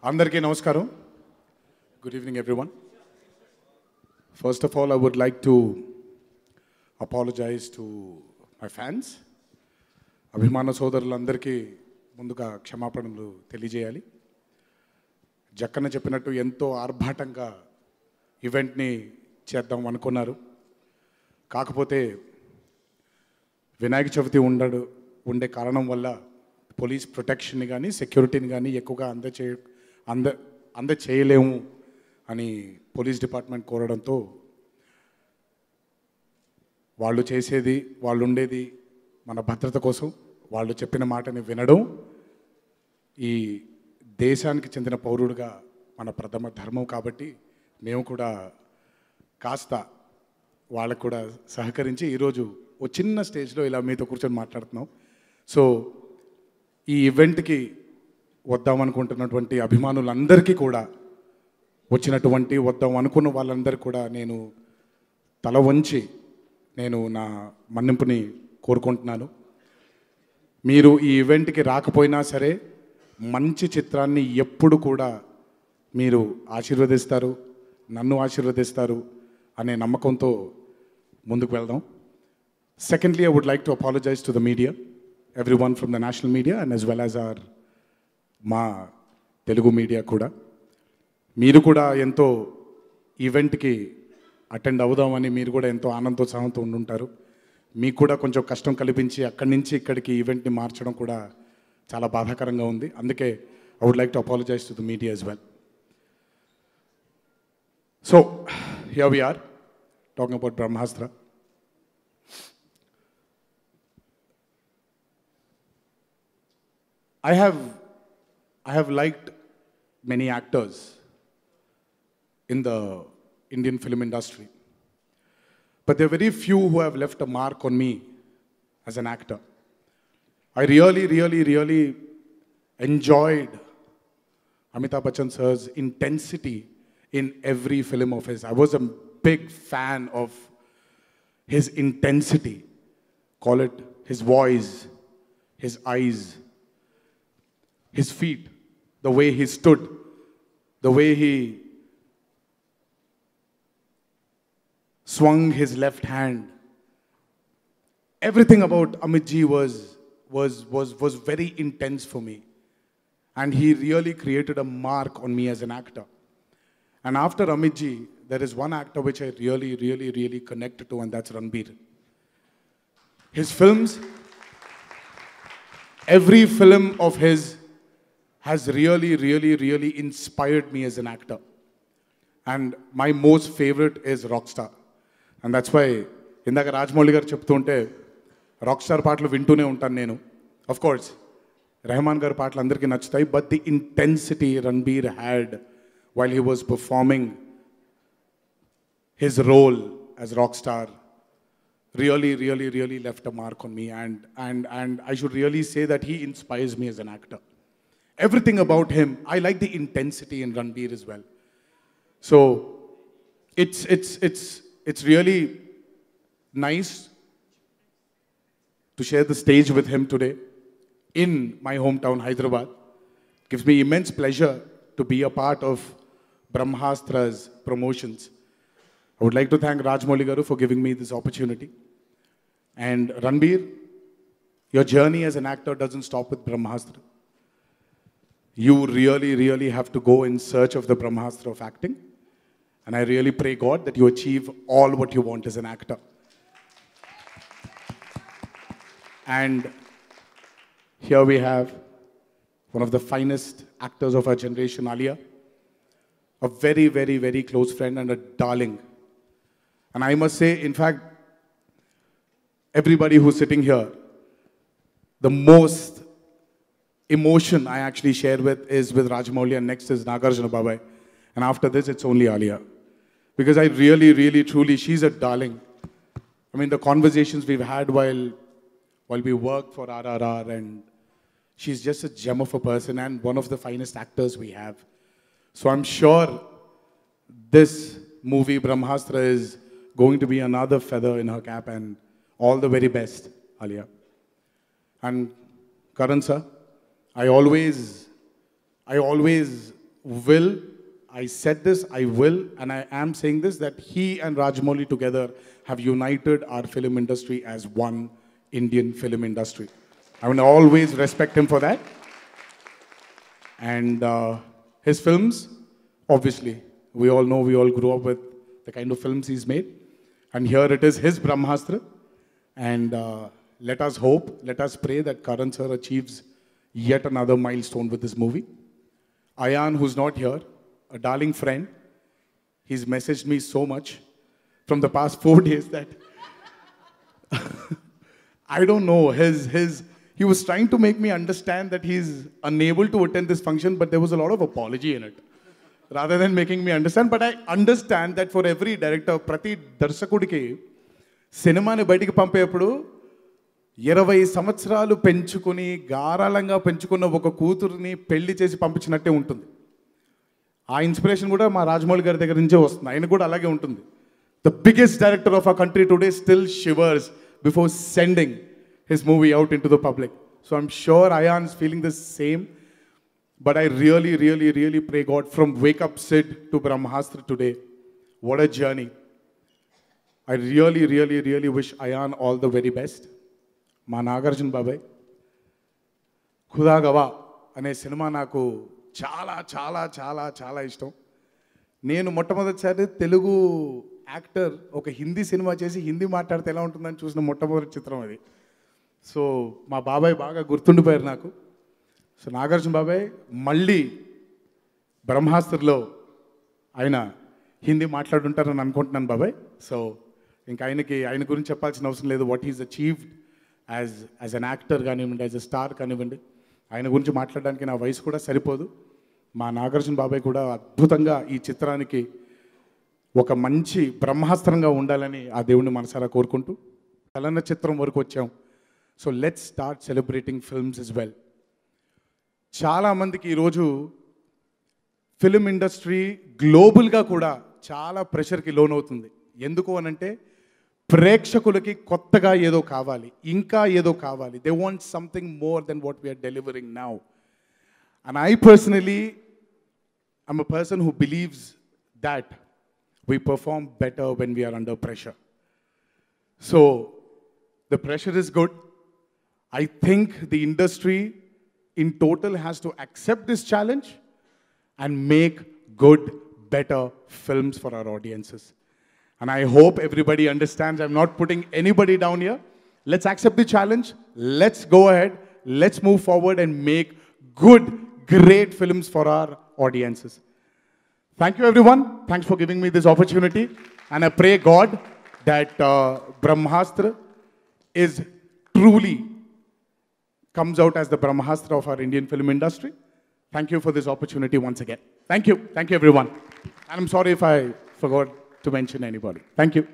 Andarki namaskaram. Good evening, everyone. First of all, I would like to apologize to my fans. అభిమాన సోదరులందరికీ ముందుగా క్షమాపణలు తెలియజేయాలి. జక్కన్న చెప్పినట్టు ఎంతో ఆర్భాటంగా ఈవెంట్ని చేద్దాం అనుకున్నారు. కాకపోతే వినాయక చవితి ఉండే కారణం వల్ల పోలీస్ ప్రొటెక్షన్ని కానీ సెక్యూరిటీని కానీ ఎక్కువగా అందచేయలేము అని పోలీస్ డిపార్ట్మెంట్ కోరడంతో వాళ్ళు చేసేది వాళ్ళు ఉండేది మన భద్రత కోసం. వాళ్ళు చెప్పిన మాటని వినడం ఈ దేశానికి చెందిన పౌరుడిగా మన ప్రథమ ధర్మం. కాబట్టి మేము కూడా కాస్త వాళ్ళకు కూడా సహకరించి ఈరోజు ఓ చిన్న స్టేజ్లో ఇలా మీతో కూర్చొని మాట్లాడుతున్నాం. సో ఈ ఈవెంట్కి వద్దామనుకుంటున్నటువంటి అభిమానులందరికీ కూడా వద్దాం అనుకున్న వాళ్ళందరికీ కూడా నేను తల వంచి నేను నా మన్నింపుని కోరుకుంటున్నాను. మీరు ఈ ఈవెంట్కి రాకపోయినా సరే మంచి చిత్రాన్ని ఎప్పుడు కూడా మీరు ఆశీర్వదిస్తారు, నన్ను ఆశీర్వదిస్తారు అనే నమ్మకంతో ముందుకు వెళ్దాం. Secondly, I would like to apologize to the media, everyone from the national media and as well as our మా తెలుగు మీడియా కూడా. మీరు కూడా ఎంతో ఈవెంట్కి అటెండ్ అవుదామని మీరు కూడా ఎంతో ఆనందోత్సాహంతో ఉండుంటారు. మీకు కూడా కొంచెం కష్టం కల్పించి అక్కడి నుంచి ఇక్కడికి ఈవెంట్ని మార్చడం కూడా చాలా బాధాకరంగా ఉంది. అందుకే I would like to apologize to the media as well. So, here we are talking about Brahmastra. I have liked many actors in the Indian film industry, but there are very few who have left a mark on me as an actor. I really enjoyed Amitabh Bachchan sir's intensity in every film of his. I was a big fan of his intensity. Call it his voice, his eyes, his feet, the way he stood, the way he swung his left hand. Everything about Amit ji was very intense for me. And he really created a mark on me as an actor. And after Amit ji, there is one actor which I really connected to, and that's Ranbir. His films, every film of his has really inspired me as an actor. And my most favorite is Rockstar. And that's why ఇందాక రాజమౌళి గారు చెప్తుంటే rockstar పాటలు వింటూనే ఉంటాను నేను. Of course, Rahman గారి పాటలు అందరికీ నచ్చుతాయి, but the intensity Ranbir had while he was performing his role as Rockstar really left a mark on me. And I should really say that he inspires me as an actor. Everything about him, I like the intensity in Ranbir as well. So it's really nice to share the stage with him today in my hometown Hyderabad. It gives me immense pleasure to be a part of Brahmastra's promotions. I would like to thank Rajamouli Garu for giving me this opportunity. And Ranbir, your journey as an actor doesn't stop with Brahmastra. You really have to go in search of the Brahmastra of acting. And I really pray God that you achieve all what you want as an actor. And here we have one of the finest actors of our generation, Alia. A very close friend and a darling. And I must say, in fact, everybody who's sitting here, the most emotion I actually share with is with Rajamouli, and next is Nagarjuna Babai. And after this, it's only Alia. Because I really, truly, she's a darling. I mean, the conversations we've had while we work for RRR, and she's just a gem of a person and one of the finest actors we have. So I'm sure this movie, Brahmastra, is going to be another feather in her cap, and all the very best, Alia. And Karan sir, I always I always will. I said this, I will, and I am saying this, that he and Rajamouli together have united our film industry as one Indian film industry. I will always respect him for that. And his films, obviously, we all know, we all grew up with the kind of films he's made. And here it is, his Brahmastra. And let us hope, let us pray that Karan sir achieves yet another milestone with this movie. Ayan, who's not here, a darling friend, he's messaged me so much from the past 4 days that I don't know, he was trying to make me understand that he's unable to attend this function, but there was a lot of apology in it, rather than making me understand. But I understand that for every director, prati darsakudiki, cinema ni bayatiki pampeyappudu 20 సంవత్సరాలు పెంచుకొని గారాలంగా పెంచుకున్న ఒక కూతురుని పెళ్లి చేసి పంపించినట్టే ఉంటుంది. ఆ inspiration కూడా మా రాజమౌళి గారి దగ్గర నుంచే వస్తుంది. ఆయన కూడా అలాగే ఉంటుంది. The biggest director of our country today still shivers before sending his movie out into the public. So I'm sure Ayan's feeling the same. But I really, really, really pray God, from Wake Up Sid to Brahmastra today, what a journey. I really, really, really wish Ayan all the very best. Ma Nagarjuna Babai, Khuda Gawah అనే cinema నాకు చాలా చాలా చాలా చాలా ఇష్టం. నేను మొట్టమొదటిసారి Telugu actor ఒక హిందీ సినిమా చేసి హిందీ మాట్లాడితే ఎలా ఉంటుందని చూసిన మొట్టమొదటి చిత్రం అది. సో మా బాబాయ్ బాగా గుర్తుండిపోయారు నాకు. సో నాగార్జున బాబాయ్ మళ్ళీ బ్రహ్మాస్త్రలో ఆయన హిందీ మాట్లాడుంటారని అనుకుంటున్నాను బాబాయ్. సో ఇంకా ఆయన గురించి చెప్పాల్సిన అవసరం లేదు. What is achieved as an actor కానివ్వండి, యాజ్ అ స్టార్ కానివ్వండి, ఆయన గురించి మాట్లాడడానికి నా వయసు కూడా సరిపోదు. మా నాగార్జున బాబాయ్ కూడా అద్భుతంగా ఈ చిత్రానికి ఒక మంచి బ్రహ్మాస్త్రంగా ఉండాలని ఆ దేవుణ్ణి మనసారా కోరుకుంటూ చలనచిత్రం వరకు వచ్చాం. So let's start celebrating films as well. చాలామందికి ఈరోజు ఫిల్మ్ ఇండస్ట్రీ గ్లోబల్గా కూడా చాలా ప్రెషర్కి లోనవుతుంది. ఎందుకు అనంటే ప్రేక్షకులకి కొత్తగా ఏదో కావాలి, ఇంకా ఏదో కావాలి. They want something more than what we're delivering now. And I personally I'm a person who believes that we perform better when we are under pressure. So the pressure is good. I think the industry in total has to accept this challenge and make good, better films for our audiences. And I hope everybody understands. I'm not putting anybody down here. Let's accept the challenge. Let's go ahead. Let's move forward and make good, great films for our audiences. Thank you, everyone. Thanks for giving me this opportunity. And I pray God that Brahmastra is truly comes out as the Brahmastra of our Indian film industry. Thank you for this opportunity once again. Thank you. Thank you, everyone. And I'm sorry if I forgot to mention anybody. Thank you.